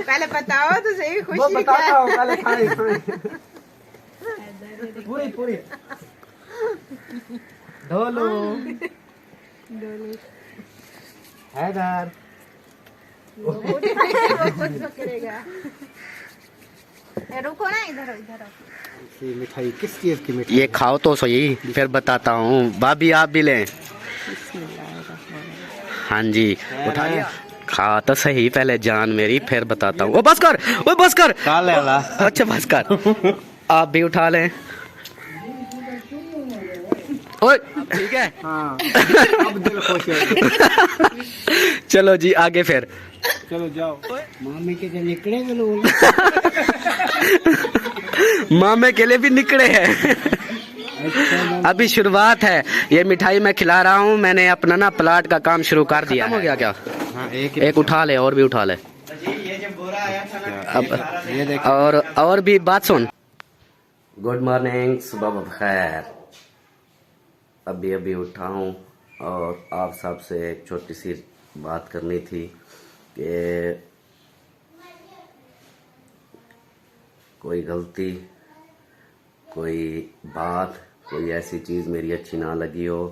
पहले बताओ तो सही, खुशी वो बताता हूँ पहले खाई पूरी पूरी ढोलू हैदर रुको ना, इधर इधर मिठाई किस चीज की मिठाई? ये खाओ तो सही, फिर बताता हूँ। भाभी आप भी लें। हाँ जी, उठा लिया। खा तो सही पहले जान मेरी, फिर बताता हूँ। ओ बस कर, ओ बस कर। अच्छा बस कर। आप भी उठा लें। ओए ठीक है। हाँ। अब दिल खुश है। चलो जी आगे फिर। चलो जाओ। मामी के लिए निकलेंगे लोग। मामे के लिए भी निकले हैं। अभी शुरुआत है। ये मिठाई मैं खिला रहा हूँ। मैंने अपना ना प्लाट का काम शुरू कर दिया। हो गया क्या? हाँ, एक उठा ले, और भी उठा ले। अब ये देख। और भी बात सुन। गुड मॉर्निंग, सुबह बखैर। अभी उठा हूँ और आप सबसे एक छोटी सी बात करनी थी कि कोई गलती, कोई बात, कोई ऐसी चीज़ मेरी अच्छी ना लगी हो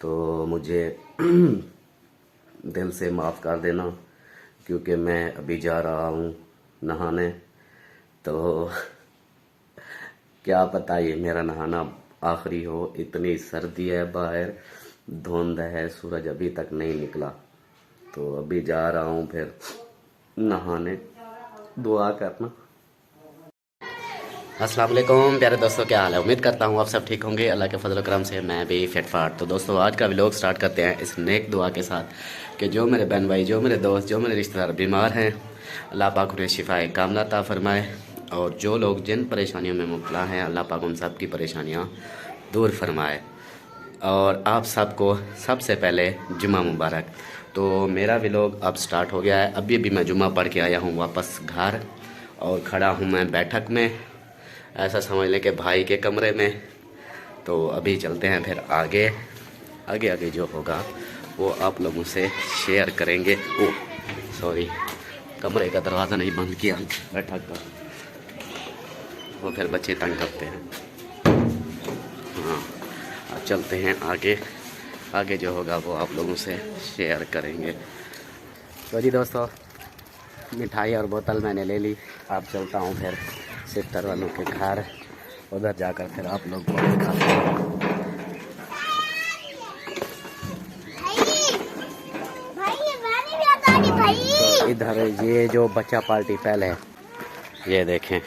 तो मुझे दिल से माफ़ कर देना, क्योंकि मैं अभी जा रहा हूँ नहाने। तो क्या पता ये मेरा नहाना आखिरी हो। इतनी सर्दी है बाहर, धुंध है, सूरज अभी तक नहीं निकला। तो अभी जा रहा हूँ फिर नहाने। दुआ करना। अस्सलाम वालेकुम प्यारे दोस्तों, क्या हाल है? उम्मीद करता हूँ आप सब ठीक होंगे। अल्लाह के फजल करम से मैं भी फिट फाट। तो दोस्तों आज का व्लॉग स्टार्ट करते हैं इस नेक दुआ के साथ कि जो मेरे बहन भाई, जो मेरे दोस्त, जो मेरे रिश्तेदार बीमार हैं, अल्लाह पाक उन्हें शिफाए कामला अता फरमाए। और जो लोग जिन परेशानियों में मुब्तला हैं, अल्लाह पाक उन सब की परेशानियाँ दूर फरमाए। और आप सबको सबसे पहले जुम्मा मुबारक। तो मेरा व्लॉग अब स्टार्ट हो गया है। अभी भी मैं जुम्मा पढ़ के आया हूँ वापस घर और खड़ा हूँ मैं बैठक में, ऐसा समझ लें कि भाई के कमरे में। तो अभी चलते हैं फिर आगे आगे जो होगा वो आप लोगों से शेयर करेंगे। ओ सॉरी, कमरे का दरवाज़ा नहीं बंद किया बैठक का, वो फिर बच्चे तंग करते हैं। हाँ अब चलते हैं आगे जो होगा वो आप लोगों से शेयर करेंगे। तो जी दोस्तों, मिठाई और बोतल मैंने ले ली। अब चलता हूँ फिर सिस्टर वालों के घर, उधर जाकर फिर आप लोग को दिखाते हैं। तो इधर ये जो बच्चा पार्टी पहले है, ये देखें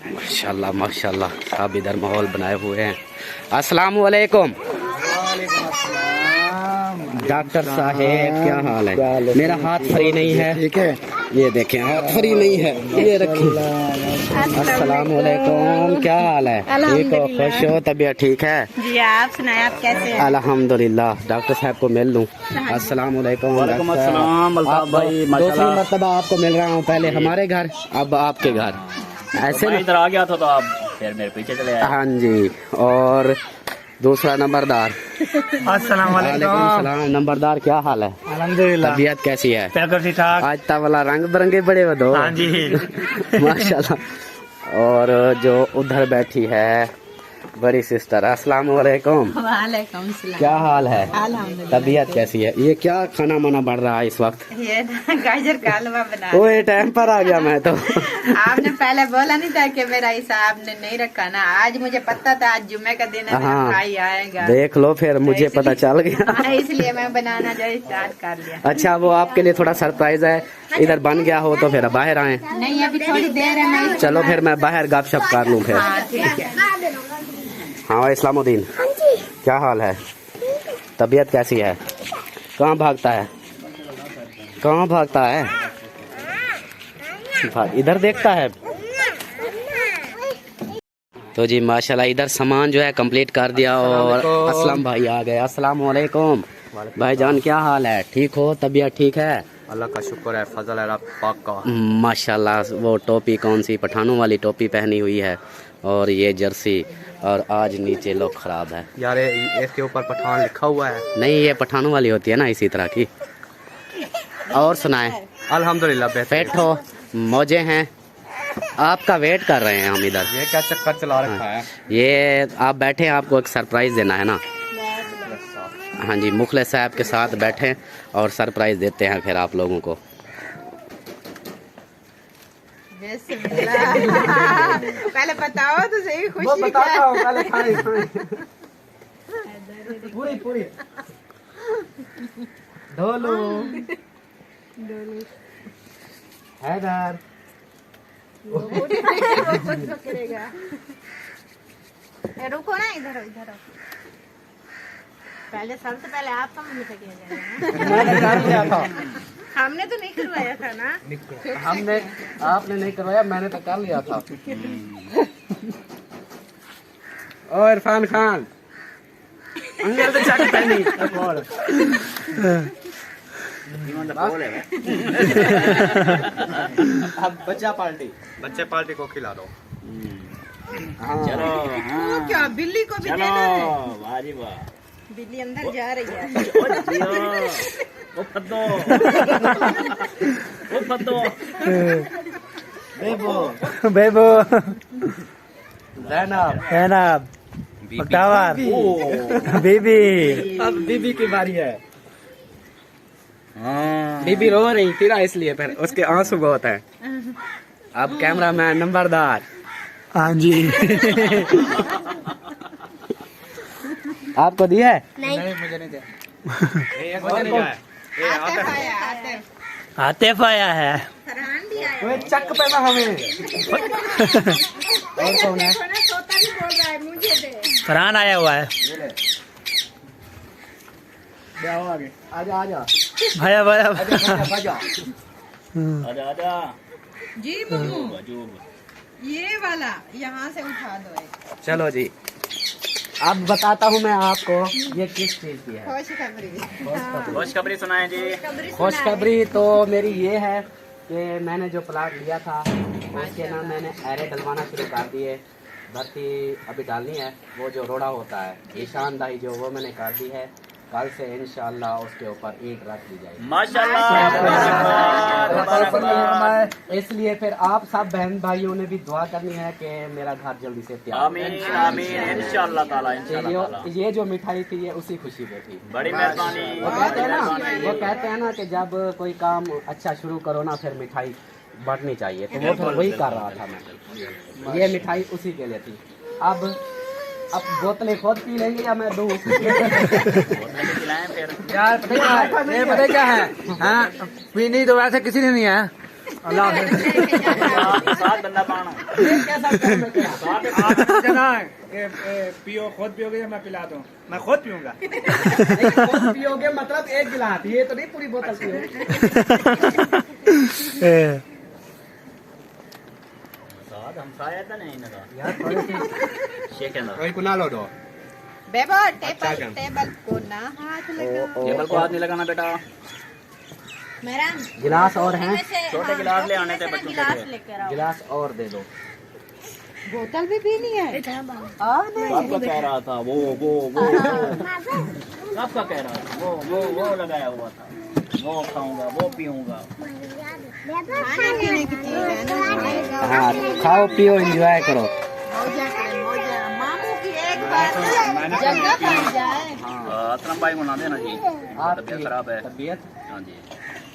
माशाल्लाह माशाल्लाह, सब इधर माहौल बनाए हुए हैं। अस्सलाम वालेकुम डॉक्टर साहेब, क्या हाल है? मेरा हाथ फ्री नहीं है, ठीक है? ये देखें हाथ फ्री नहीं है, ये रखें। अस्सलाम वालेकुम, क्या हाल है? ठीक हो, खुश हो, तबीयत ठीक है? जी आप सुनाए, आप कैसे हैं? अल्हम्दुलिल्लाह। डॉक्टर साहब को मिल लूँ? अस्सलाम वालेकुम। दूसरी मरतबा आपको मिल रहा हूँ, पहले हमारे घर अब आपके घर। ऐसे मैं इधर आ गया था तो आप फिर मेरे पीछे चले आए। हाँ जी। और दूसरा नंबरदार। अस्सलाम वालेकुम। नंबरदार, क्या हाल है? अल्हम्दुलिल्लाह। तबीयत कैसी है? ठीक ठाक। आज तबला रंग बिरंगे बड़े हो दो। हाँ जी। माशाल्लाह। और जो उधर बैठी है बड़ी सिस्टर, अस्सलाम वालेकुम। वालेकुम सलाम। क्या हाल है? अल्हम्दुलिल्लाह। तबीयत कैसी है? ये क्या खाना माना बढ़ रहा है इस वक्त? ये गाजर का हलवा बना। ओए टाइम पर आ गया मैं तो। आपने पहले बोला नहीं था कि मेरा हिसाब ने नहीं रखा ना। आज मुझे पता था आज जुम्मे का दिन है, हाँ, भाई आएगा। देख लो फिर मुझे पता चल गया। इसलिए मैं बनाना जो स्टार्ट कर लिया। अच्छा, वो आपके लिए थोड़ा सरप्राइज है। इधर बन गया हो तो फिर बाहर आए। नहीं अभी थोड़ी देर है, मैं चलो फिर मैं बाहर गपशप कर लूँ फिर। हाँ ठीक है। हाँ इस्लामुद्दीन, क्या हाल है? तबीयत कैसी है? कहाँ भागता है? कहाँ भागता है? इधर देखता है। तो जी माशाल्लाह इधर सामान जो है कंप्लीट कर दिया और असलम भाई आ गए। अस्सलाम वालेकुम भाईजान, क्या हाल है? ठीक हो? तबीयत ठीक है? अल्लाह का शुक्र है, फजल है पाक का। माशाल्लाह। वो टोपी कौन सी? पठानों वाली टोपी पहनी हुई है और ये जर्सी, और आज नीचे लोग खराब है यार इसके ऊपर पठान लिखा हुआ है। नहीं, ये पठानों वाली होती है ना, इसी तरह की। और सुनाएं। अल्हम्दुलिल्लाह बेहतर। फिट हो, मौजे हैं। आपका वेट कर रहे हैं हम इधर। ये क्या चक्कर चला रखा है? ये आप बैठे हैं, आपको एक सरप्राइज देना है ना। हाँ जी, मुखलिस साहब के साथ बैठे और सरप्राइज देते हैं फिर आप लोगों को। पहले बताओ तो सही, खुशी क्या है? पूरी पूरी ढोलू हैदर रुको ना, इधर इधर पहले सबसे पहले आपका मुंह से किया जाएगा। मैंने कर लिया था। हमने तो नहीं करवाया था ना। हमने, आपने नहीं करवाया, मैंने तो कर लिया था। ओ इरफान खान अंदर से चक पहनी और अब बच्चा पार्टी को खिला दो। चलो वो क्या बिल्ली को भी देना है? वाह जी वाह। बिल्ली अंदर जा रही है। वो फद्दो वो फद्दो बेबो बेबो जैनब जैनब मक्तावर बीबी। अब बीबी की बारी है। हाँ। बीबी रो रही थी ना, इसलिए फिर उसके आंसू बहुत है। अब कैमरामैन नंबरदार। हाँ जी। आपको दिया है? नहीं मुझे नहीं दिया। आतिफ आतिफ आया है। फरहान भी आया। ओए चक पे ना हमें। और कौन है? तोता भी बोल रहा है मुझे दे। फरहान आया हुआ है। आजा आजा भैया भैया आजा आजा आजा। जी बब्बू, ये वाला यहाँ से उठा दो एक। चलो जी, अब बताता हूँ मैं आपको ये किस चीज की है। खुशखबरी। खुशखबरी सुनाएं जी। खुशखबरी तो मेरी ये है कि मैंने जो प्लाट लिया था उसके नाम मैंने एरे डलवाना शुरू कर दिए। भर्ती अभी डालनी है, वो जो रोड़ा होता है ईशानदाही जो, वो मैंने कर दी है। कल से इंशाल्लाह उसके ऊपर ईंट रख दी जाएगी। माशाल्लाह। इसलिए फिर आप सब बहन भाइयों ने भी दुआ करनी है कि मेरा घर जल्दी से तैयार हो। आमीन आमीन इंशाल्लाह ताला इंशाल्लाह ताला। ये जो मिठाई थी ये उसी खुशी में थी। बड़ी मेहरबानी। वो कहते हैं ना कि जब कोई काम अच्छा शुरू करो ना फिर मिठाई बांटनी चाहिए, तो वो फिर वही कर रहा था मैं। ये मिठाई उसी के लिए थी। अब बोतलें खुद पी लेंगे या मैं दूँ? यार पता क्या है? हाँ पीनी तो वैसे किसी ने नहीं है। अल्लाह साथ बंदा पाना। पियो, खुद पियोगे या मैं पिला दूँ? मैं खुद पीऊंगा। खुद पियोगे मतलब एक गिलास, ये तो नहीं पूरी बोतल पियोगे। हम खाया था नहीं ना यार थोड़े से शेकन कोई को ना लो दो। बेबो टेबल को ना हाथ लगाओ। टेबल को हाथ नहीं लगाना बेटा। मेरा गिलास और हैं? छोटे गिलास ले आने थे बच्चों के लिए। लेकर आओ। गिलास और दे दो। बोतल भी पीनी है। आपका कह रहा था वो आपका कह रहा था वो लगाया हुआ था। वो खाऊंगा, वो पीऊंगा। खाने पीने की चीज है ना। हाँ खाओ पियो एंजॉय करो। मौजा करें मौजा। मामू की एक बार जगह बन जाए। असलम भाई बना देना जी। आपकी तबीयत खराब है। तबीयत? हाँ जी।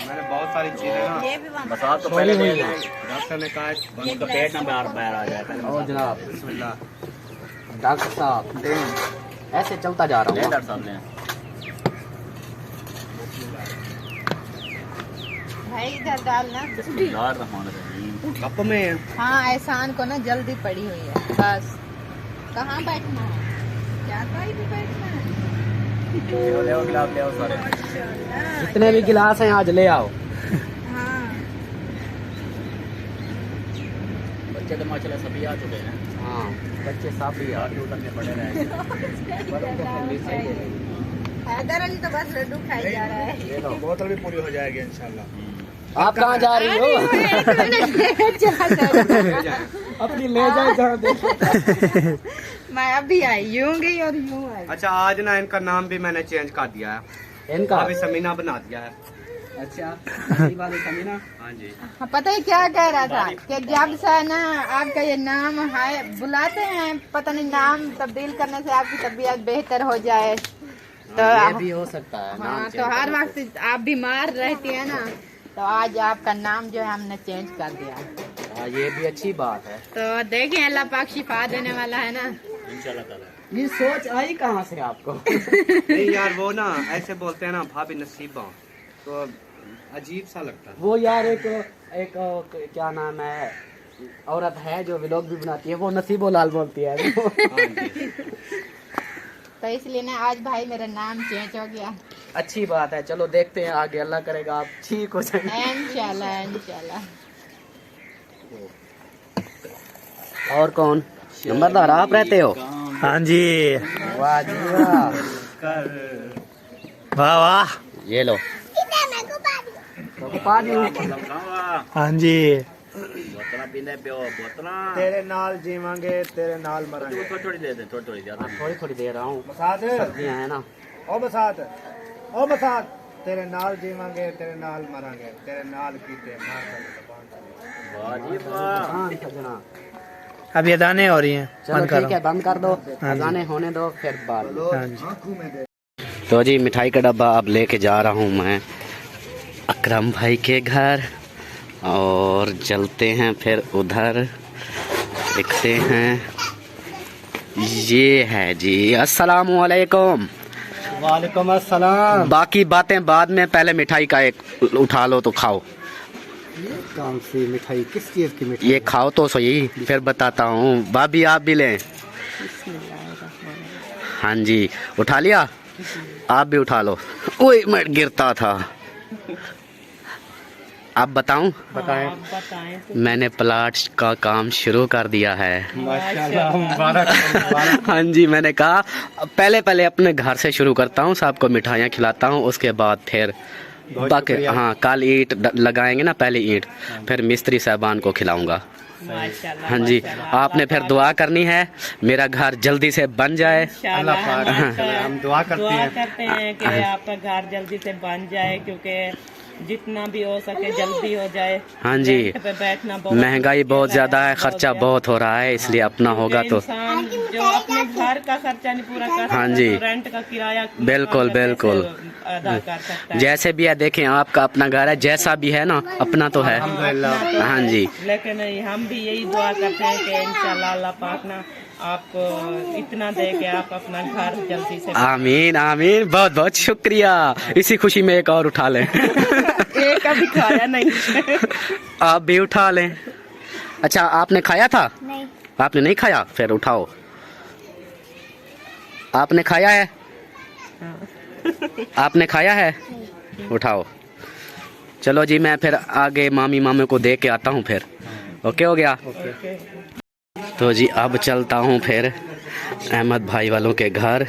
मैंने बहुत सारी चीजें ना ये भी बन बस आप तो पहले हुई दे है। दो। डॉक्टर ने कहा उनका पेट ना बाहर आ जाए। ओ जनाब बिस्मिल्लाह। डॉक्टर साहब ऐसे चलता जा रहा हूँ। डॉक्टर साहब ने भाई इधर डालना। कप में हाँ एहसान को ना जल्दी पड़ी हुई है। बस कहाँ बैठना है? क्या कहीं भी बैठना है? ले आओ गिलास ले आओ सारे। जितने भी गिलास हैं आज ले आओ। हाँ बच्चे तो माशाल्लाह सभी आ चुके हैं। हाँ बच्चे सब भी यार उतरने पड़े रहे। हैदर अली तो बस लड्डू खाई जा रहा है। ये लो बोतल भी पूरी हो जाएगी इंशाल्लाह। आप कहाँ जा रही हो? अपनी ले जाए जहाँ देखो। मैं अभी आई यूं गई और यूं आई। अच्छा आज ना इनका नाम भी मैंने चेंज कर दिया है। इनका अभी समीना बना दिया है। अच्छा नसीब वाली समीना। हाँ जी। पता है क्या कह रहा था कि जब से ना आपका ये नाम है बुलाते हैं, पता नहीं नाम तब्दील करने से आपकी तबीयत बेहतर हो जाए, तो ये भी हो सकता है। हाँ, नाम तो हर वक्त आप बीमार रहती है ना, तो आज आपका नाम जो है हमने चेंज कर दिया। हाँ, ये भी अच्छी बात है। तो देखें अल्लाह पाक शिफा देने वाला है ना। ये सोच आई कहाँ से आपको? नहीं यार वो ना ऐसे बोलते हैं ना भाभी नसीबा, तो अजीब सा लगता है। वो यार एक क्या नाम है औरत है जो व्लॉग भी बनाती है, वो नसीबो लाल बोलती है। तो इसलिए ना आज भाई मेरा नाम चेंज हो गया। अच्छी बात है, चलो देखते हैं आगे, अल्लाह करेगा आप ठीक हो जाएंगे इंशाल्लाह इंशाल्लाह। और कौन नंबरदार आप रहते हो? हाँ जी। वाह जी वाह। वाह वाह। ये लो। तो पानी हाँ जी। बोतला पीने पे बोतला तेरे नाल जीवांगे तेरे नाल मरांगे। थोड़ी दे दे, थोड़ी ज्यादा। थोड़ी थोड़ी दे रहा हूँ, बसात सब्जियाँ है ना। ओ बसात तेरे नाल जीवांगे तेरे नाल मरांगे, तेरे नाल कीते मार कर। वाह जी वाह। हाँ सजना। अब ये दाने हो रही हैं, चलो बंद करो। ठीक है, बंद कर दो, हाँ जी। गाने होने दो फिर बात। हाँ जी। तो जी मिठाई का डब्बा अब लेके जा रहा हूँ मैं अकरम भाई के घर, और चलते हैं फिर उधर, देखते हैं। ये है जी। अस्सलामु अलैकुम। वालेकुम अस्सलाम। बाकी बातें बाद में, पहले मिठाई का एक उठा लो तो खाओ। कौन सी मिठाई, किस चीज की मिठाई? ये खाओ तो सही, फिर बताता हूँ। भाभी आप भी लें। हाँ जी उठा लिया, आप भी उठा लो। ओए मैं गिरता था। आप बताऊं? बताएं। मैंने प्लाट का काम शुरू कर दिया है। माशाल्लाह मुबारक। हाँ जी, मैंने कहा पहले अपने घर से शुरू करता हूँ, सबको मिठाइयाँ खिलाता हूँ, उसके बाद फिर बाकी। हाँ कल ईंट लगाएंगे ना, पहले ईंट, फिर मिस्त्री साहबान को खिलाऊंगा। हाँ जी, आपने फिर दुआ करनी है मेरा घर जल्दी से बन जाए। अल्लाह पाक हम दुआ करते हैं कि आपका घर जल्दी से बन जाए, क्योंकि जितना भी हो सके जल्दी हो जाए। हाँ जी, रेंट पे बैठना बहुत महंगाई बहुत ज्यादा है, खर्चा बहुत हो रहा है, इसलिए अपना होगा तो। इंसान जो अपने घर का खर्चा नहीं पूरा कर सकता, हाँ जी, तो रेंट का किराया बिल्कुल बिल्कुल अदा कर सकता है। जैसे भी है, देखें आपका अपना घर है, जैसा भी है ना अपना तो है। हाँ जी, लेकिन हम भी यही दुआ करते हैं कि इंशाल्लाह अल्लाह पाक ना आपको इतना दे कि आप अपना घर जल्दी से। आमीन आमीन, बहुत बहुत शुक्रिया। इसी खुशी में एक और उठा लें। एक अभी खाया नहीं। आप भी उठा लें। अच्छा आपने खाया था? नहीं। आपने नहीं खाया, फिर उठाओ। आपने खाया है? आपने खाया है? उठाओ। चलो जी, मैं फिर आगे मामी मामे को दे के आता हूँ फिर। ओके हो गया? तो जी अब चलता हूँ फिर अहमद भाई वालों के घर,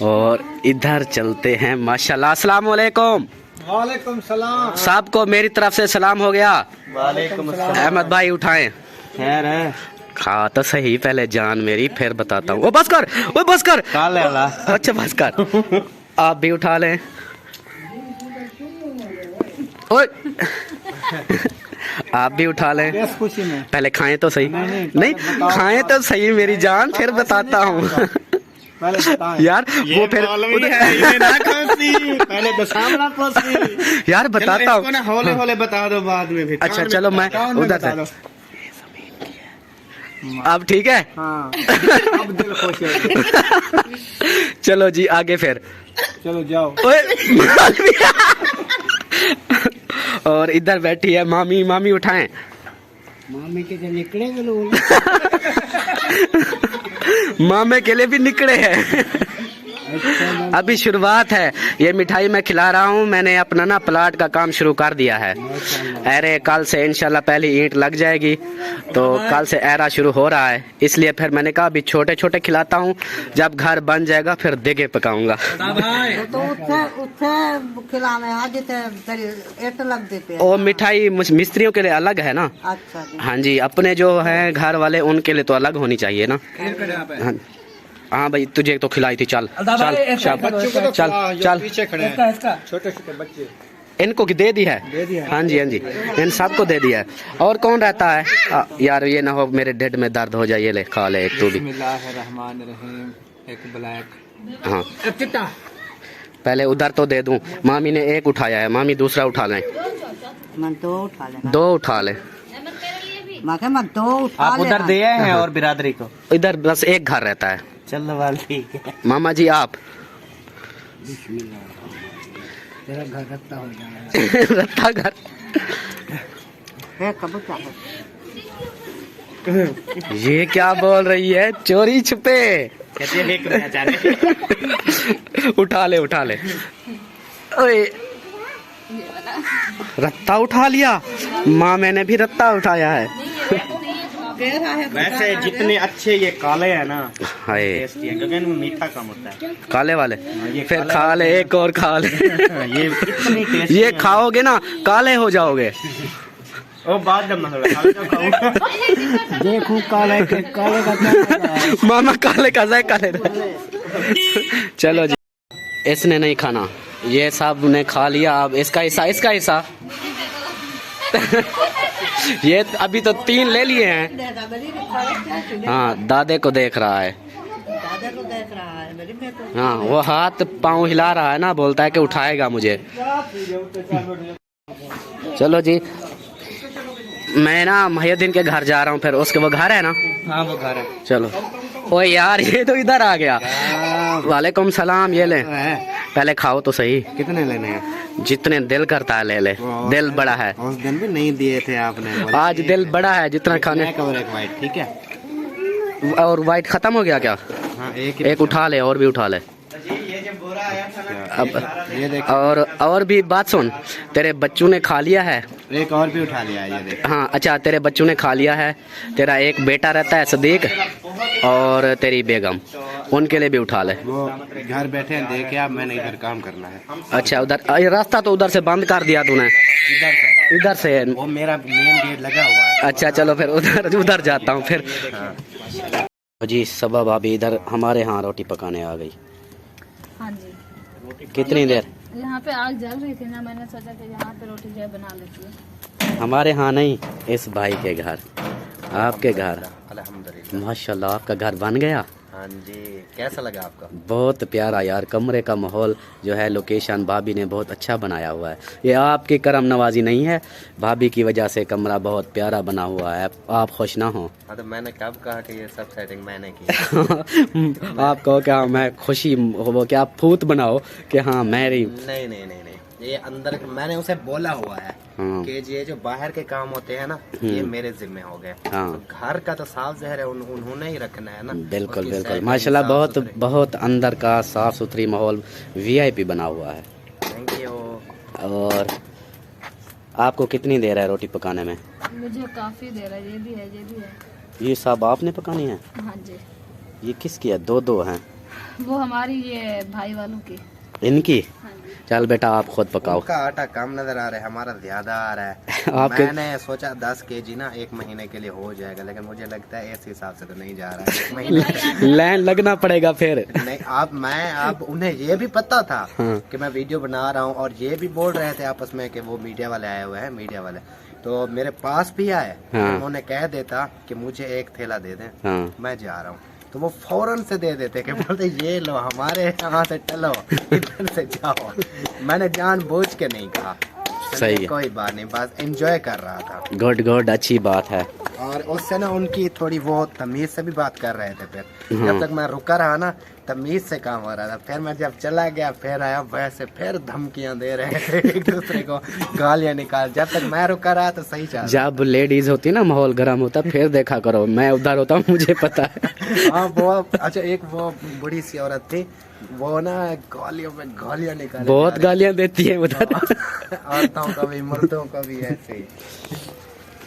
और इधर चलते हैं। माशाल्लाह। अस्सलाम वालेकुम। वालेकुम सलाम। सबको मेरी तरफ से सलाम हो गया। वालेकुम सलाम। अहमद भाई उठाएं। खैर है? खा तो सही पहले जान मेरी, फिर बताता हूँ। ओ बस कर, ओ बस कर। अच्छा बस कर। आप भी उठा लें। ओए आप भी उठा लें। किस खुशी में? पहले खाएं तो सही। नहीं खाएं तो सही मेरी जान, फिर बताता हूँ। पहले बताएं। यार वो फिर पहले तो सामना पड़ोसी। यार बताता हूँ। हौले हौले बता दो बाद में फिर। अच्छा चलो मैं उधर से। अब ठीक है। हाँ अब दिल खुश है। चलो जी आगे फिर। चलो जाओ। और इधर बैठी है मामी। मामी उठाएं। मामी के लिए निकलेंगे लोग। मामे के लिए भी निकले हैं। अभी शुरुआत है, ये मिठाई मैं खिला रहा हूँ। मैंने अपना ना प्लाट का काम शुरू कर दिया है। अरे कल से इंशाल्लाह पहली ईंट लग जाएगी, तो कल से एरा शुरू हो रहा है, इसलिए फिर मैंने कहा अभी छोटे छोटे खिलाता हूँ, जब घर बन जाएगा फिर देगे पकाऊंगा। और मिठाई मिस्त्रियों के लिए अलग है ना। हाँ जी, अपने जो हैं घर वाले उनके लिए तो अलग होनी चाहिए ना। हाँ भाई तुझे तो खिलाई थी। चल चल चल चल चल। पीछे खड़े हैं छोटे छोटे बच्चे। इनको की दे दी है? हाँ जी हाँ जी, इन सबको दे दिया है। और कौन रहता है? यार ये ना हो मेरे ढिड में दर्द हो जाए। ये ले खा ले एक तू भी। बिस्मिल्लाहिर्रहमानिर्रहीम। एक ब्लैक, हाँ एक चिट्टा। पहले उधर तो दे दूं। मामी ने एक उठाया है, मामी दूसरा उठा लें। मैं दो उठा ले। दो उठा ले। मैं दो उठा आप ले। उधर दे आए हैं और बिरादरी को? इधर बस एक घर रहता है। चलो वाल ठीक है। मामा जी आप तेरा घर रत्ता हो जाएगा। रत्ता घर। है कबूतर है। ये क्या बोल रही है? चोरी छुपे। कहते हैं एक रह जाने। उठा ले उठा ले। ओए रत्ता उठा लिया। माँ मैंने भी रत्ता उठाया है। वैसे जितने अच्छे ये काले हैं ना, हाय टेस्टी है, क्योंकि इनमें मीठा कम होता है। काले वाले ये फिर काले खा ले, एक और खा ले। ये इतनी टेस्टी ये है। खाओगे ना काले हो जाओगे। ओ बाद जब मसला खाऊंगा। देखूं काले का क्या। मामा काले का जाए काले। चलो जी, इसने नहीं खाना, ये सब ने खा लिया। अब इसका हिस्सा, इसका हिस्सा। ये अभी तो 3 ले लिए हैं। हाँ दादे को देख रहा है। दादा को देख रहा है मेरी बेटे को। हाँ वो हाथ पाँव हिला रहा है ना, बोलता है कि उठाएगा मुझे। चलो जी, मैं ना महिउद्दीन के घर जा रहा हूँ, फिर उसके वो घर है ना। हाँ वो घर है। चलो। ओए यार ये तो इधर आ गया। वालेकुम सलाम। ये ले, पहले खाओ तो सही। कितने लेने हैं? जितने दिल करता है ले ले। दिल बड़ा है। उस दिन भी नहीं दिए थे आपने। आज दिल बड़ा है, जितना खाने। एक और एक वाइट, ठीक है। और वाइट खत्म हो गया क्या? हाँ एक उठा ले, और भी उठा ले। ये जो बोरा आया था ना, अब ये देख, और भी बात सुन, तेरे बच्चों ने खा लिया है। एक और भी उठा लिया, ये देख। हाँ अच्छा, तेरे बच्चों ने खा लिया है। तेरा एक बेटा रहता है सदीक, और तेरी बेगम, उनके लिए भी उठा ले। वो घर बैठे हैं, देखे आप, मैंने इधर काम करना है। अच्छा उधर ये रास्ता तो उधर से बंद कर दिया तूने। इधर से, इधर से। वो मेरा मेन गेट लगा हुआ है। अच्छा चलो फिर उधर उधर जाता हूँ फिर। जी सबा भाभी इधर हमारे यहाँ रोटी पकाने आ गई। हाँ जी, कितनी देर? यहाँ पे आग जल रही थी ना, मैंने सोचा कि यहाँ पे रोटी जो है बना लेती है। हमारे यहाँ नहीं, इस भाई के घर, आपके घर। अल्हम्दुलिल्लाह। माशाल्लाह आपका घर बन गया। हाँ जी, कैसा लगा आपका? बहुत प्यारा यार, कमरे का माहौल जो है, लोकेशन भाभी ने बहुत अच्छा बनाया हुआ है। ये आपकी करम नवाजी नहीं है, भाभी की वजह से कमरा बहुत प्यारा बना हुआ है। आप खुश ना हो? हाँ तो मैंने कब कहा कि ये सब सेटिंग मैंने की? आप कहो क्या मैं खुशी हो कि आप फूत बनाओ कि हाँ मेरी। नहीं नहीं नहीं नहीं, ये अंदर मैंने उसे बोला हुआ है हाँ। कि ये जो बाहर के काम होते हैं ना, ये मेरे जिम्मे हो गए। हाँ। तो घर का तो साफ जहर है, उन्होंने ही रखना है ना। बिल्कुल उसकी बिल्कुल, setting माशाल्लाह साफ बहुत सुथरी। बहुत अंदर का साफ सुथरी माहौल VIP बना हुआ है। Thank you. और आपको कितनी देर है रोटी पकाने में? मुझे काफी देर है, ये भी है, ये भी है। ये सब आपने पकानी है? हाँ जी, ये किसकी है? दो हैं वो हमारी ये भाई वालों की। इनकी। हाँ जी, चल बेटा आप खुद पकाओ। उनका आटा कम नजर आ रहा है, हमारा ज्यादा आ रहा है। आपके मैंने सोचा 10 kg ना 1 महीने के लिए हो जाएगा, लेकिन मुझे लगता है इस हिसाब से तो नहीं जा रहा है 1 महीने। लाइन लगना पड़ेगा फिर। नहीं आप उन्हें ये भी पता था हाँ। कि मैं वीडियो बना रहा हूँ, और ये भी बोल रहे थे आपस में कि वो मीडिया वाले आए हुए हैं, मीडिया वाले तो मेरे पास भी आए। हाँ। उन्होंने कह देता कि मुझे 1 थैला दे दें, हाँ। मैं जा रहा हूँ, तो वो फौरन से दे देते कि बोलते ये लो हमारे यहाँ से टलो, इधर से जाओ। मैंने जानबूझ के नहीं कहा। सही है। कोई बात नहीं, बस एंजॉय कर रहा था। गुड गुड, अच्छी बात है। और उससे ना उनकी थोड़ी वो तमीज से भी बात कर रहे थे। फिर हाँ। जब तक मैं रुका रहा ना, तमीज से काम हो रहा था। फिर मैं जब चला गया, फिर आया, वैसे फिर धमकियां दे रहे थे एक दूसरे को, गालियां निकाल। जब तक मैं रुका रहा तो सही चल। जब लेडीज होती ना, माहौल गर्म होता, फिर देखा करो। मैं उधर होता हूँ, मुझे पता है। हाँ वो अच्छा, एक वो बूढ़ी सी औरत थी, वो ना गालियों में गालियां निकाल, बहुत गालियां देती है उधर। औरतों को भी मर्दों को भी ऐसे ही।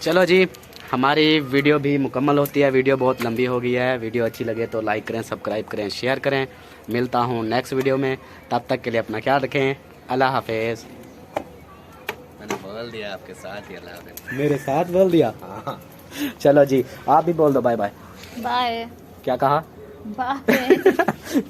चलो जी, हमारी वीडियो भी मुकम्मल होती है। वीडियो बहुत लंबी हो गई है। वीडियो अच्छी लगे तो लाइक करें, सब्सक्राइब करें, शेयर करें। मिलता हूँ नेक्स्ट वीडियो में, तब तक के लिए अपना ख्याल रखें। अल्लाह हाफिज़। मैंने बोल दिया आपके साथ ही, अल्लाह हाफिज़। मेरे साथ बोल दिया। चलो जी, आप भी बोल दो बाय बाय। बाय। क्या कहा? बाय।